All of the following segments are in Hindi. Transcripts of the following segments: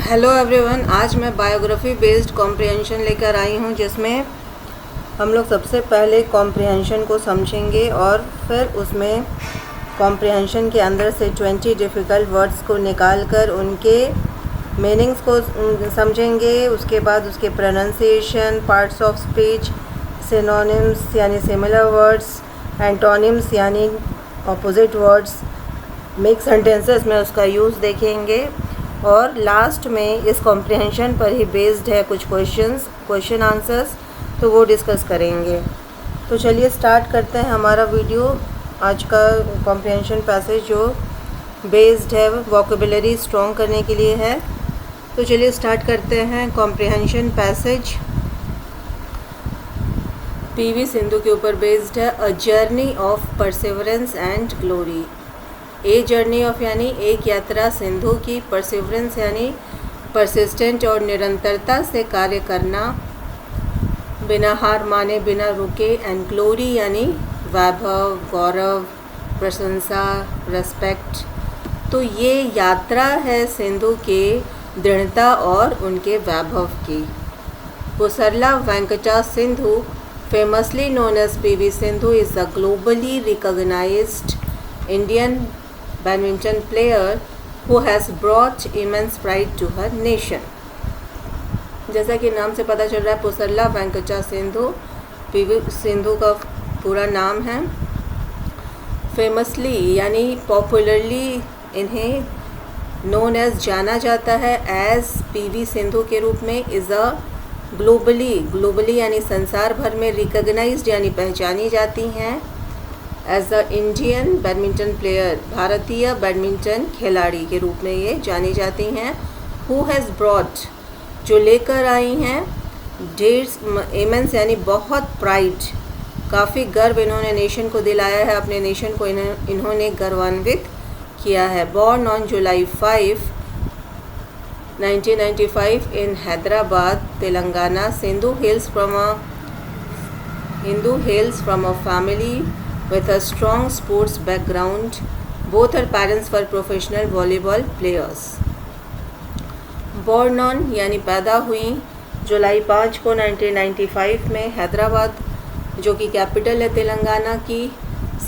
हेलो एवरीवन, आज मैं बायोग्राफी बेस्ड कॉम्प्रिहेंशन लेकर आई हूँ, जिसमें हम लोग सबसे पहले कॉम्प्रिहेंशन को समझेंगे और फिर उसमें कॉम्प्रिहेंशन के अंदर से 20 डिफ़िकल्ट वर्ड्स को निकाल कर उनके मीनिंग्स को समझेंगे। उसके बाद उसके pronunciation, parts of speech, synonyms यानी सिमिलर वर्ड्स, एंटोनिम्स यानी ऑपोजिट वर्ड्स, मेक सेंटेंसेस में उसका यूज़ देखेंगे और लास्ट में इस कॉम्प्रिहेंशन पर ही बेस्ड है कुछ क्वेश्चन आंसर्स, तो वो डिस्कस करेंगे। तो चलिए स्टार्ट करते हैं हमारा वीडियो। आज का कॉम्प्रिहेंशन पैसेज जो बेस्ड है वोकेबुलरी स्ट्रॉन्ग करने के लिए है। तो चलिए स्टार्ट करते हैं कॉम्प्रिहेंशन पैसेज। पीवी सिंधु के ऊपर बेस्ड है। A journey of Perseverance and glory. A journey of यानी एक यात्रा, सिंधु की, परसिवरेंस यानी परसिस्टेंट और निरंतरता से कार्य करना, बिना हार माने, बिना रुके, एंड ग्लोरी यानी वैभव, गौरव, प्रशंसा, रेस्पेक्ट। तो ये यात्रा है सिंधु के दृढ़ता और उनके वैभव की। Pusarla Venkata Sindhu, famously known as PV Sindhu, is a globally recognized Indian badminton player who has brought immense pride to her nation। जैसा कि नाम से पता चल रहा है, पुसरला वेंकटा सिंधु पीवी सिंधु का पूरा नाम है। फेमसली यानी पॉपुलरली इन्हें नोन एज जाना जाता है, एज पीवी सिंधु के रूप में। इज़ अ ग्लोबली यानी संसार भर में, रिकग्नाइज्ड यानी पहचानी जाती हैं, as a Indian badminton player, भारतीय बैडमिंटन खिलाड़ी के रूप में ये जानी जाती हैं। हु हैज़ ब्रॉट, जो लेकर आई हैं, डेट्स इमेंस यानी बहुत, प्राइड काफ़ी गर्व इन्होंने नेशन को दिलाया है, अपने नेशन को इन्होंने गर्वान्वित किया है। Born on July 5, 1995 in Hyderabad, Telangana, Sindhu hails from a family with a strong sports background. Both her parents were professional volleyball players. Born on यानी पैदा हुई जुलाई 5 को 1995 में हैदराबाद, जो कि कैपिटल है तेलंगाना की।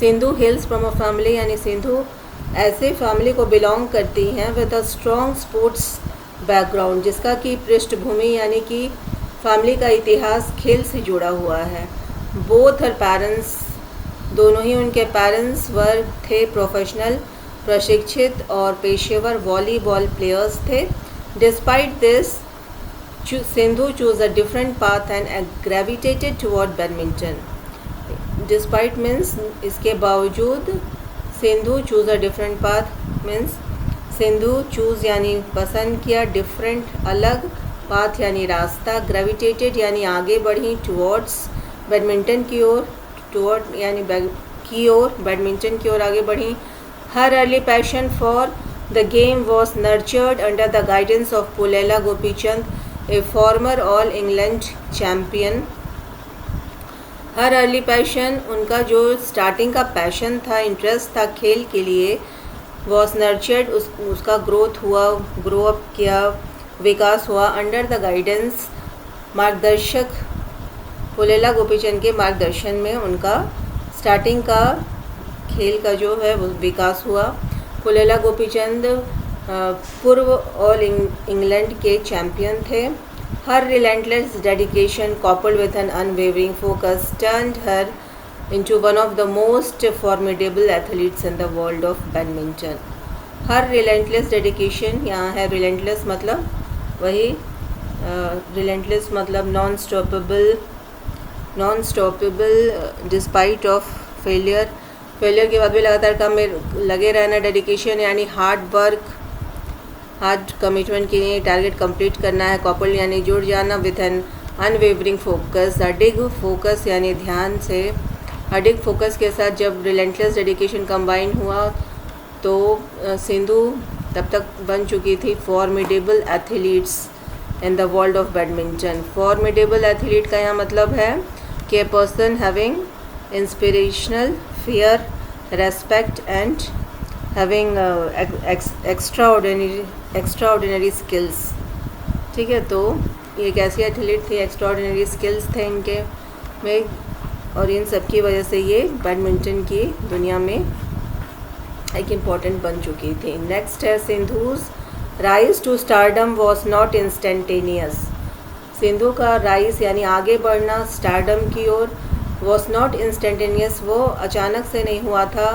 सिंधु हेल्स फ्रॉम अ फैमिली यानी सिंधु ऐसे फैमिली को बिलोंग करती हैं with a strong sports background, जिसका कि पृष्ठभूमि यानी कि फैमिली का इतिहास खेल से जुड़ा हुआ है। बोथ हर पेरेंट्स, दोनों ही उनके पेरेंट्स थे प्रोफेशनल, प्रशिक्षित और पेशेवर वॉलीबॉल प्लेयर्स थे। Despite this, Sindhu choose a different path and gravitated toward badminton. Despite means इसके बावजूद, Sindhu choose a different path means Sindhu choose यानी पसंद किया, डिफरेंट अलग, पाथ यानी रास्ता, ग्रेविटेटेड यानी आगे बढ़ी, टुवर्ड्स बैडमिंटन की ओर, टुवर्ड यानी की ओर, बैडमिंटन की ओर आगे बढ़ी। Her early passion for the game was nurtured under the guidance of Pullela Gopichand, a former all England champion. Her early passion, उनका जो स्टार्टिंग का पैशन था, इंटरेस्ट था खेल के लिए, वॉज नर्चर्ड, उसका ग्रो अप किया, विकास हुआ, अंडर द गाइडेंस, मार्गदर्शक, पुलेला गोपीचंद के मार्गदर्शन में उनका स्टार्टिंग का खेल का जो है वो विकास हुआ। पुलेला गोपीचंद पूर्व ऑल इंग्लैंड के चैम्पियन थे। Her relentless dedication coupled with an unwavering focus turned her into one of the most formidable athletes in the world of badminton। Her relentless dedication, यहाँ है relentless मतलब वही relentless मतलब non stoppable despite of failure के बाद भी लगातार काम में लगे रहना। डेडिकेशन यानी हार्ड कमिटमेंट के लिए टारगेट कंप्लीट करना है। कॉपल यानी जुड़ जाना, विथ एन अनवेवरिंग फोकस, अडिग फोकस यानी ध्यान से, अडिग फोकस के साथ जब रिलेंटलेस डेडिकेशन कंबाइन हुआ तो सिंधु तब तक बन चुकी थी formidable athletes in the world of badminton. Formidable athlete का यहाँ मतलब है कि a person having inspirational, fear, respect and having extraordinary skills। ठीक है, तो ये एक ऐसी एथलीट थी, एक्स्ट्रॉर्डिनरी स्किल्स थे इनके में, और इन सब की वजह से ये बैडमिंटन की दुनिया में एक इम्पॉर्टेंट बन चुकी थी। नेक्स्ट है Sindhu's rise to stardom was not instantaneous. Sindhu का राइज यानी आगे बढ़ना स्टारडम की ओर वॉज नॉट इंस्टेंटेनियस, वो अचानक से नहीं हुआ था,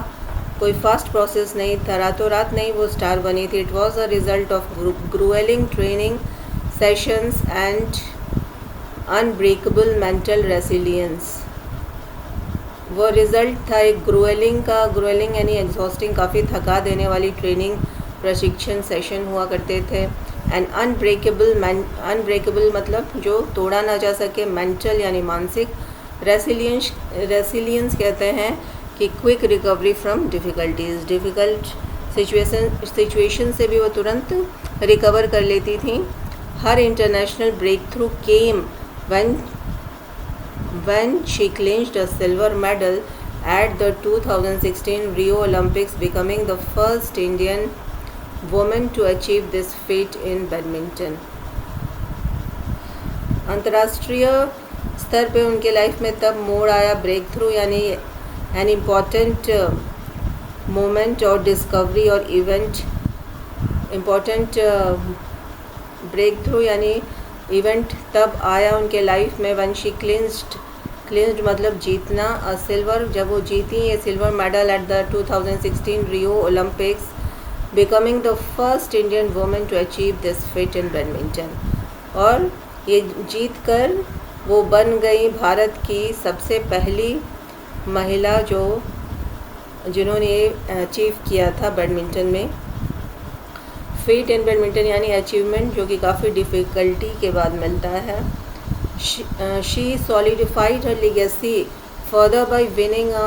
कोई फास्ट प्रोसेस नहीं था, रातों रात नहीं वो स्टार बनी थी। It was a result of gruelling training sessions and unbreakable mental resilience. वो रिज़ल्ट था एक ग्रुएलिंग यानी एग्जॉस्टिंग, काफ़ी थका देने वाली ट्रेनिंग प्रशिक्षण सेशन हुआ करते थे। एंड अनब्रेकेबल मतलब जो तोड़ा ना जा सके, मेंटल यानी मानसिक, रेसिलियंस कहते हैं कि quick recovery from difficulties, difficult situation से भी वो तुरंत रिकवर कर लेती थी। Her international breakthrough came when she clinched a silver medal at the 2016 Rio Olympics, becoming the first Indian woman to achieve this feat in badminton. अंतर्राष्ट्रीय स्तर पे उनके लाइफ में तब मोड़ आया, ब्रेक थ्रू यानी एन इम्पॉर्टेंट मोमेंट और डिस्कवरी और इवेंट, इम्पॉर्टेंट ब्रेक थ्रू यानी इवेंट तब आया उनके लाइफ में वन शी क्लिंच्ड मतलब जीतना, सिल्वर, जब वो जीती ये silver medal at the 2016 Rio Olympics, becoming the first Indian women to achieve this feat in badminton. और ये जीत कर वो बन गई भारत की सबसे पहली महिला जिन्होंने ये अचीव किया था बैडमिंटन में। फीट इन बैडमिंटन यानी अचीवमेंट जो कि काफ़ी डिफ़िकल्टी के बाद मिलता है। She solidified her legacy further bye winning a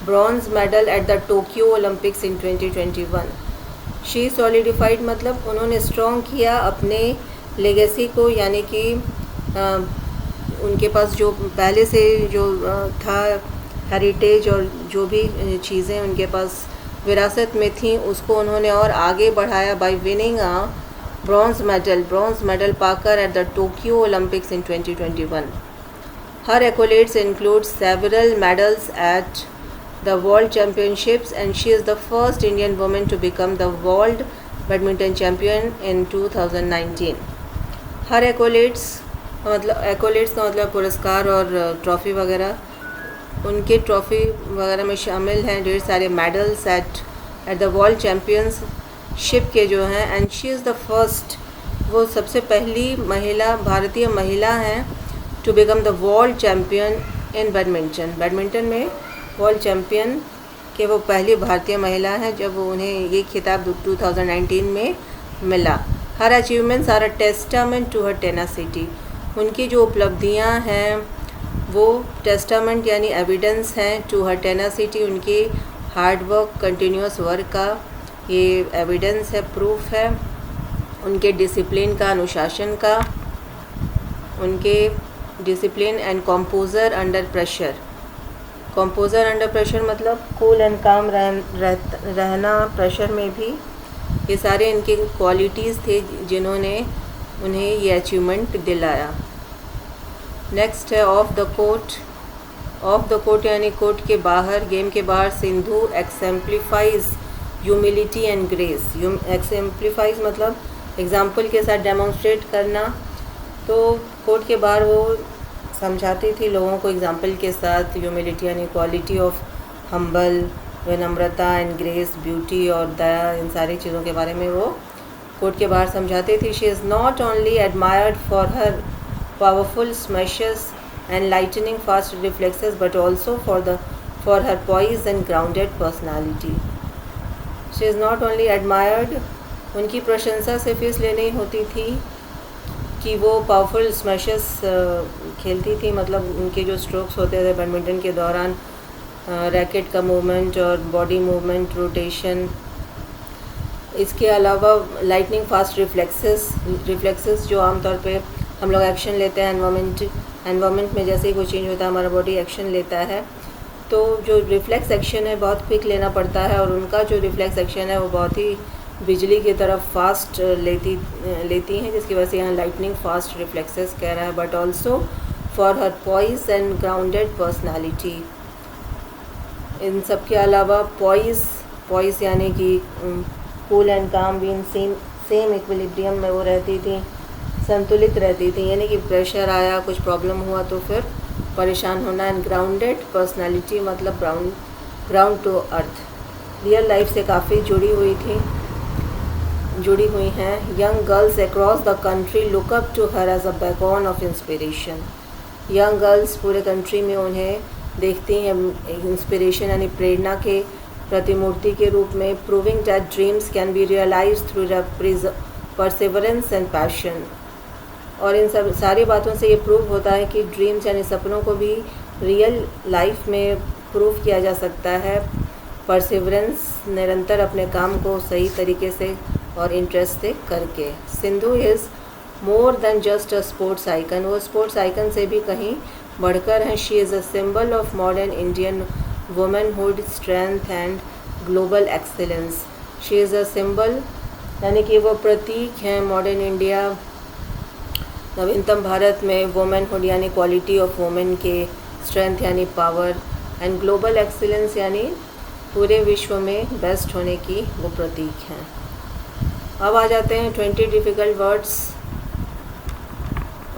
bronze medal at the Tokyo Olympics in 2021। She solidified मतलब उन्होंने स्ट्रॉन्ग किया अपने लेगेसी को, यानी कि उनके पास जो पहले से जो था हेरिटेज और जो भी चीज़ें उनके पास विरासत में थी उसको उन्होंने और आगे बढ़ाया by winning a bronze medal पाकर at the Tokyo Olympics in 2021। Her accolades include several medals at the world championships and she is the first Indian women to become the world badminton champion in 2019। Her accolades का मतलब पुरस्कार और ट्रॉफ़ी वगैरह, उनके ट्रॉफ़ी वगैरह में शामिल हैं ढेर सारे medals at the world championship के जो हैं। And she is the first, वो सबसे पहली भारतीय महिला हैं to become the world champion in badminton में वर्ल्ड चैम्पियन के वो पहली भारतीय महिला हैं जब उन्हें ये खिताब 2019 में मिला। Her achievements are a testament to her tenacity, उनकी जो उपलब्धियां हैं वो टेस्टामेंट यानी एविडेंस हैं टू हर टेनासिटी, उनकी हार्डवर्क कंटिन्यूस वर्क का ये एविडेंस है, प्रूफ है, उनके डिसिप्लिन का, अनुशासन का, उनके discipline and composer under pressure. Composer under pressure मतलब कूल एंड काम रहना प्रेशर में भी, ये सारे इनके क्वालिटीज़ थे जिन्होंने उन्हें ये अचीवमेंट दिलाया। नेक्स्ट है ऑफ द कोर्ट यानी कोर्ट के बाहर, गेम के बाहर सिंधु एक्सेम्प्लीफाइज ह्यूमिलिटी एंड ग्रेस। एक्सेम्प्लीफाइज मतलब एग्जाम्पल के साथ डेमोन्स्ट्रेट करना, तो कोर्ट के बाहर वो समझाती थी लोगों को एग्जाम्पल के साथ ह्यूमिलिटी यानी क्वालिटी ऑफ हम्बल, विनम्रता एंड ग्रेस, ब्यूटी और दया, इन सारी चीज़ों के बारे में वो कोर्ट के बाहर समझाती थी। She is not only admired for her powerful smashes and lightning fast reflexes but also for her poise and grounded personality. She is not only admired, उनकी प्रशंसा सिर्फ इसलिए नहीं होती थी कि वो पावरफुल स्मैशेस खेलती थी, मतलब उनके जो स्ट्रोक्स होते थे बैडमिंटन के दौरान, रैकेट का मूवमेंट और बॉडी मूवमेंट, रोटेशन, इसके अलावा लाइटनिंग फास्ट रिफ्लेक्सेस जो आमतौर पे हम लोग एक्शन लेते हैं एनवायरनमेंट में, जैसे ही कोई चेंज होता है हमारा बॉडी एक्शन लेता है, तो जो रिफ्लेक्स एक्शन है बहुत क्विक लेना पड़ता है और उनका जो रिफ्लेक्स एक्शन है वो बहुत ही बिजली की तरफ फास्ट लेती हैं, जिसकी वजह से यहाँ लाइटनिंग फास्ट रिफ्लेक्सेस कह रहा है, but also for her poise and grounded personality. इन सब के अलावा पॉइज यानी कि cool and calm been same equilibrium में वो रहती थी, संतुलित रहती थी, यानी कि प्रेशर आया, कुछ प्रॉब्लम हुआ तो फिर परेशान होना। एंड ग्राउंडेड पर्सनालिटी मतलब ground to earth, real life से काफ़ी जुड़ी हुई हैं। Young girls across the country look up to her as a backbone of inspiration. Young girls पूरे कंट्री में उन्हें देखती हैं इंस्पिरेशन यानी प्रेरणा के प्रतिमूर्ति के रूप में। Proving that dreams can be realize through perseverance and passion. और इन सब सारी बातों से ये प्रूव होता है कि ड्रीम्स यानी सपनों को भी रियल लाइफ में प्रूव किया जा सकता है, परसेवरेंस निरंतर अपने काम को सही तरीके से और इंटरेस्ट से करके। Sindhu is more than just a sports icon, वो स्पोर्ट्स आइकन से भी कहीं बढ़कर हैं। She is a symbol of modern Indian womanhood, strength and global excellence. She is a symbol यानी कि वो प्रतीक हैं मॉडर्न इंडिया, नवीनतम भारत में, वुमेनहुड यानी क्वालिटी ऑफ वुमेन के, स्ट्रेंथ यानी पावर, एंड ग्लोबल एक्सीलेंस यानी पूरे विश्व में बेस्ट होने की वो प्रतीक हैं। अब आ जाते हैं 20 डिफ़िकल्ट वर्ड्स,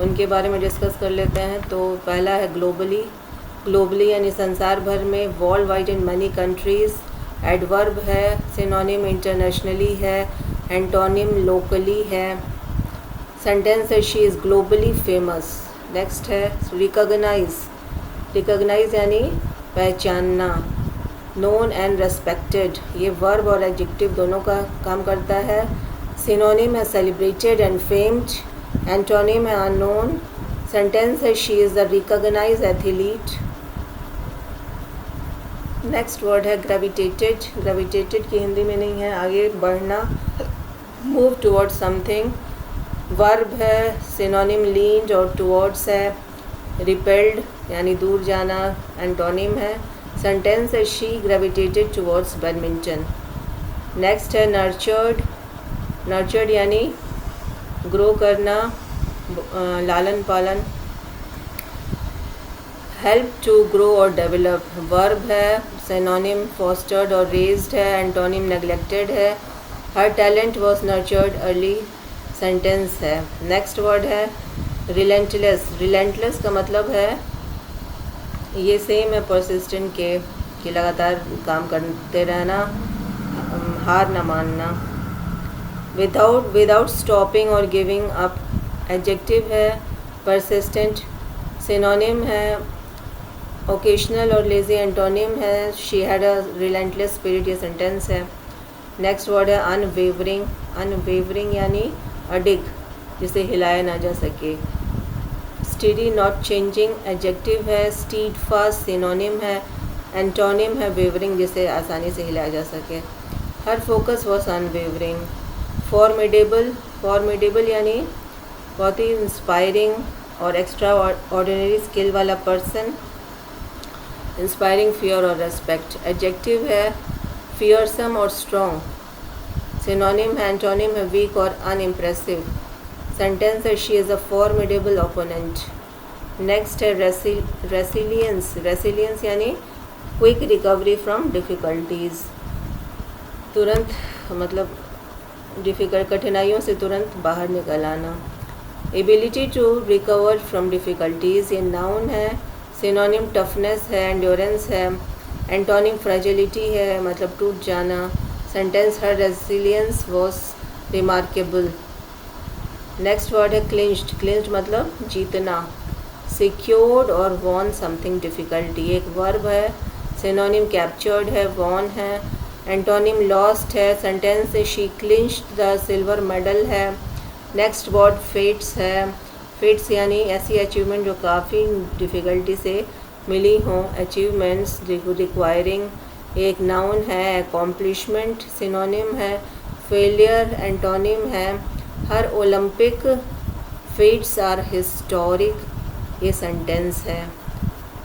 उनके बारे में डिस्कस कर लेते हैं। तो पहला है ग्लोबली यानी संसार भर में, world wide in many countries. Adverb है, सिनोनिम इंटरनेशनली है, एंटोनिम लोकली है। सेंटेंस है she is globally famous. Next है रिकॉग्नाइज यानी पहचानना। नोन एंड रेस्पेक्टेड, ये वर्ब और एडजेक्टिव दोनों का काम करता है। सिनोनिम है सेलिब्रेटेड एंड फेम्ड। एंटोनिम है अननोन। सेंटेंस है she is the recognized athlete. Next word है ग्रेविटेटेड की हिंदी में नहीं है, आगे बढ़ना, मूव टुवर्ड्स समथिंग। वर्ब है, सिनोनिम लीन्ड और टुवर्ड्स है। रिपेल्ड यानी दूर जाना, एंटोनिम है। सेंटेंस है she gravitated towards badminton. Next है नर्चर्ड यानी ग्रो करना, लालन पालन। हेल्प टू ग्रो और डेवलप, वर्ब है, सिनोनिम फॉस्टर्ड और रेज्ड है, एंटोनिम नेग्लेक्टेड है। Her talent was nurtured early, sentence है। नेक्स्ट वर्ड है रिलेंटलेस का मतलब है ये सेम है परसिस्टेंट के कि लगातार काम करते रहना, हार न मानना। विदाउट स्टॉपिंग और गिविंग अप, एडजेक्टिव है, परसिस्टेंट। सिनोनिम है ओकेशनल और लेजी, एंटोनिम है she had a relentless spirit, ये सेंटेंस है। नेक्स्ट वर्ड है अनवेवरिंग यानी अडिग, जिसे हिलाया ना जा सके। स्टेडी नॉट चेंजिंग, एडजेक्टिव है। स्टीड फास्ट सिनोनिम है, एंटोनिम है वेवरिंग, जिसे आसानी से हिलाया जा सके। हर फोकस वॉज अनवेवरिंग। फॉर्मिडेबल यानी बहुत ही इंस्पायरिंग और एक्स्ट्रा ऑर्डिनरी स्किल वाला पर्सन। इंस्पायरिंग फियर और रेस्पेक्ट, एडजेक्टिव है फियरसम और स्ट्रॉन्ग। सिनोनिम है, एंटोनिम है वीक और अनइम्प्रेसिव। सेंटेंस है she is a formidable opponent. Next है रेसिलियंस यानी क्विक रिकवरी फ्रॉम डिफ़िकल्टीज़, तुरंत मतलब कठिनाइयों से तुरंत बाहर निकल आना। Ability to recover from difficulties, ये नाउन है। सिनोनिम टफनेस है, एंड्योरेंस है, एंटोनिम फ्रेजिलिटी है, मतलब टूट जाना। Sentence her resilience was remarkable. Next word है क्लिंच्ड मतलब जीतना। सिक्योर्ड और वॉन समथिंग डिफ़िकल्टी, एक वर्ब है। सिनोनिम कैप्चर्ड है, वॉन है, एंटोनिम लॉस्ट है। सेंटेंस है she clinched the silver medal है। नेक्स्ट वर्ड फेट्स है। फेट्स यानी ऐसी अचीवमेंट जो काफ़ी डिफ़िकल्टी से मिली हों, अचीवमेंट्स रिक्वायरिंग, एक नाउन है। अकॉम्प्लिशमेंट सिनोनिम है फेलियर, एंटोनिम है हर ओलंपिक फेट्स आर हिस्टोरिक, ये सेंटेंस है।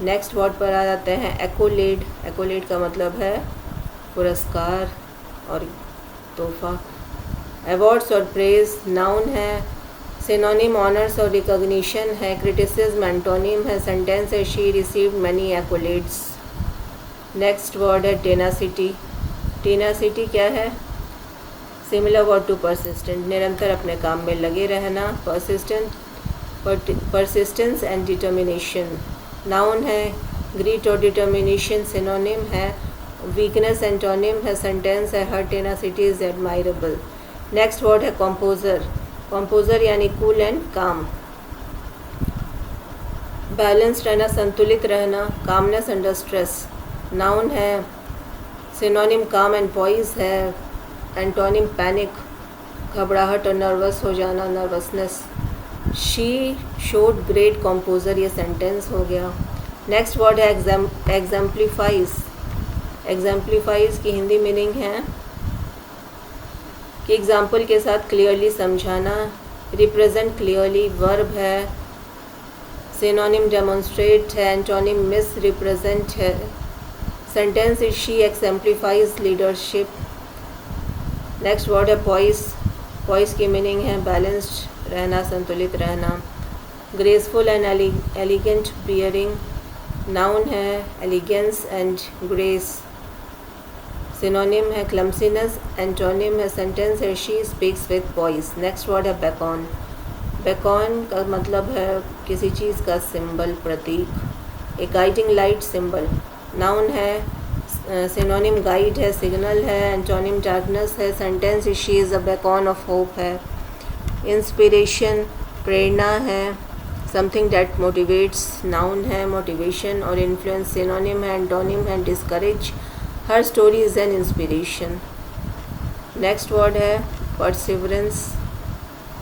नेक्स्ट वर्ड पर आ जाते हैं एक्कोलेड का मतलब है पुरस्कार और तोहफा। अवार्ड्स और प्रेज नाउन है, सिनोनिम ऑनर्स और रिकॉग्निशन है, क्रिटिसिज्म एंटोनिम है, सेंटेंस है she received many accolades. Next word है टेनासिटी। टेनासिटी क्या है? सिमिलर वर्ड टू परसिस्टेंट, निरंतर अपने काम में लगे रहना, परसिस्टेंस एंड डिटर्मिनेशन नाउन है, ग्रीट और डिटर्मिनेशन सिनोनिम है, वीकनेस एंटोनिम है, सेंटेंस है her tenacity is admirable. Next word है कंपोजर। कंपोजर यानी कूल एंड काम। बैलेंस रहना, संतुलित रहना, कामनेस अंडर स्ट्रेस नाउन है, सिनोनिम काम एंड पॉइज है, एंटोनिम पैनिक, घबराहट और नर्वस हो जाना, nervousness. She showed great composure, ये सेंटेंस हो गया। नेक्स्ट वर्ड है एग्जाम्प्लीफाइज। एग्जाम्प्लीफाइज की हिंदी मीनिंग है कि एग्जाम्पल के साथ क्लियरली समझाना, रिप्रेजेंट क्लियरली वर्ब है, सिनोनिम डेमोन्स्ट्रेट है, एंटोनिम मिस रिप्रेजेंट है, sentence is she exemplifies leadership. Next word है पॉइस। पॉइस की मीनिंग है बैलेंस्ड रहना, संतुलित रहना, graceful and elegant bearing noun है, एलिगेंस एंड ग्रेस, सिनोनिम है क्लमसीनेस, एंटोनिम है, सेंटेंस है she speaks with poise. Next word है बेकॉन। बेकॉन का मतलब है किसी चीज़ का सिंबल, प्रतीक, एक गाइडिंग लाइट सिंबल नाउन है, सिनोनिम गाइड है, सिग्नल है, एंटोनिम डार्कनेस है, sentence she is a Bacon of hope है। इंस्पिरेशन प्रेरणा है, समथिंग दैट मोटिवेट्स नाउन है, मोटिवेशन और इन्फ्लुएंस सिनोनिम है, एंटोनिम है discourage, her story is an inspiration. Next word है परसिवरेंस।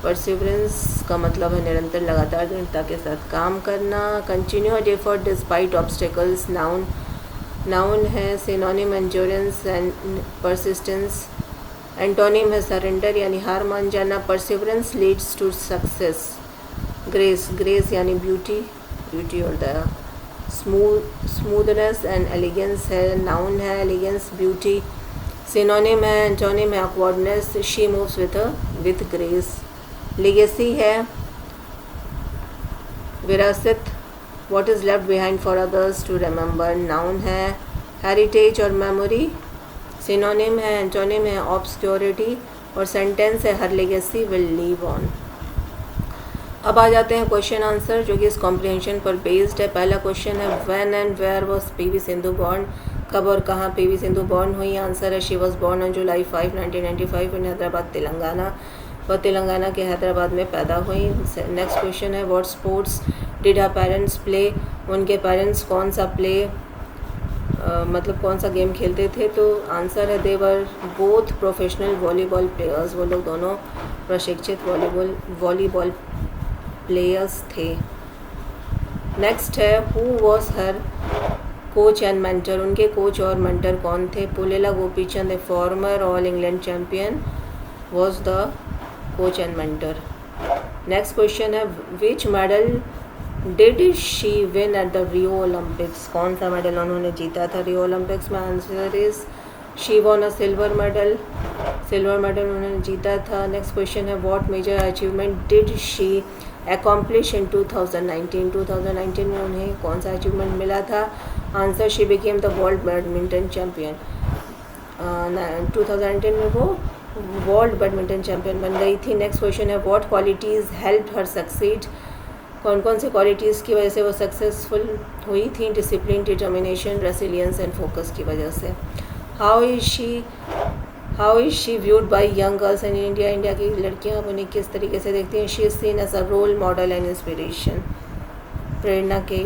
परसिवरेंस का मतलब है निरंतर, लगातार दृढ़ता के साथ काम करना, continued effort despite obstacles noun है, synonym endurance and persistence, antonym है सरेंडर यानी हार मान जाना, perseverance leads to success. Grace. Grace यानी ब्यूटी, ब्यूटी और दया, स्मूथनेस एंड एलिगेंस है, नाउन है, एलिगेंस ब्यूटी, सिनोनिम है, एंटोनिम है awkwardness, she moves with grace. Legacy है विरासत, what is left behind for others to remember noun है, हेरिटेज और मेमोरी, सिनोनिम है, एंटोनिम है ऑब्सक्योरिटी और सेंटेंस है हर लेगेसी विल लीव ऑन। अब आ जाते हैं क्वेश्चन आंसर जो कि इस कॉम्प्रिहेंशन पर बेस्ड है। पहला क्वेश्चन है when and where was PV Sindhu born, कब और कहाँ पीवी सिंधु बॉर्न हुई। आंसर है she was born on July 5, 1995 in Hyderabad Telangana. वह तेलंगाना के हैदराबाद में पैदा हुई। नेक्स्ट क्वेश्चन है what sports did her parents play, उनके पेरेंट्स कौन सा प्ले मतलब कौन सा गेम खेलते थे। तो आंसर है they were both professional volleyball players, वो लोग दोनों प्रशिक्षित वॉलीबॉल प्लेयर्स थे। नेक्स्ट है who was her coach and mentor, उनके कोच और मेंटर कौन थे। Pullela Gopichand, a former all England champion, was the coach and mentor. Next question है which medal did she win at the Rio Olympics, कौन सा मेडल उन्होंने जीता था रियो ओलंपिक्स में। Answer is she won a silver medal, silver medal उन्होंने जीता था। नेक्स्ट क्वेश्चन है what major achievement did she accomplish in 2019, 2019 में उन्हें कौन सा अचीवमेंट मिला था। Answer she became the world badminton champion, 2019 में वो वर्ल्ड बैडमिंटन चैम्पियन बन गई थी। नेक्स्ट क्वेश्चन है what qualities helped her succeed, कौन कौन से क्वालिटीज़ की वजह से वो सक्सेसफुल हुई थी। Discipline, determination, resilience and focus की वजह से। How is she viewed by young girls in India, India की लड़कियां अब उन्हें किस तरीके से देखती हैं। She is seen as a role model and inspiration, प्रेरणा के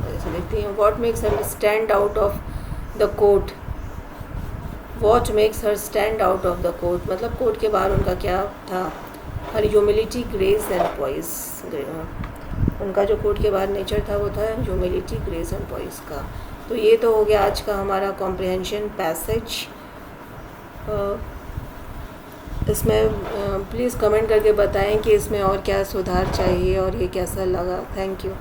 वजह से देखती हैं। What makes her stand out of the court, what makes her stand out of the court मतलब कोर्ट के बाहर उनका क्या था। हर ह्यूमिलिटी, ग्रेस एंड पॉइस, उनका जो कोर्ट के बाहर नेचर था वो था ह्यूमिलिटी, ग्रेस एंड पॉइस का। तो ये तो हो गया आज का हमारा कॉम्प्रिहेंशन पैसेज। इसमें प्लीज़ कमेंट करके बताएं कि इसमें और क्या सुधार चाहिए और ये कैसा लगा। Thank you.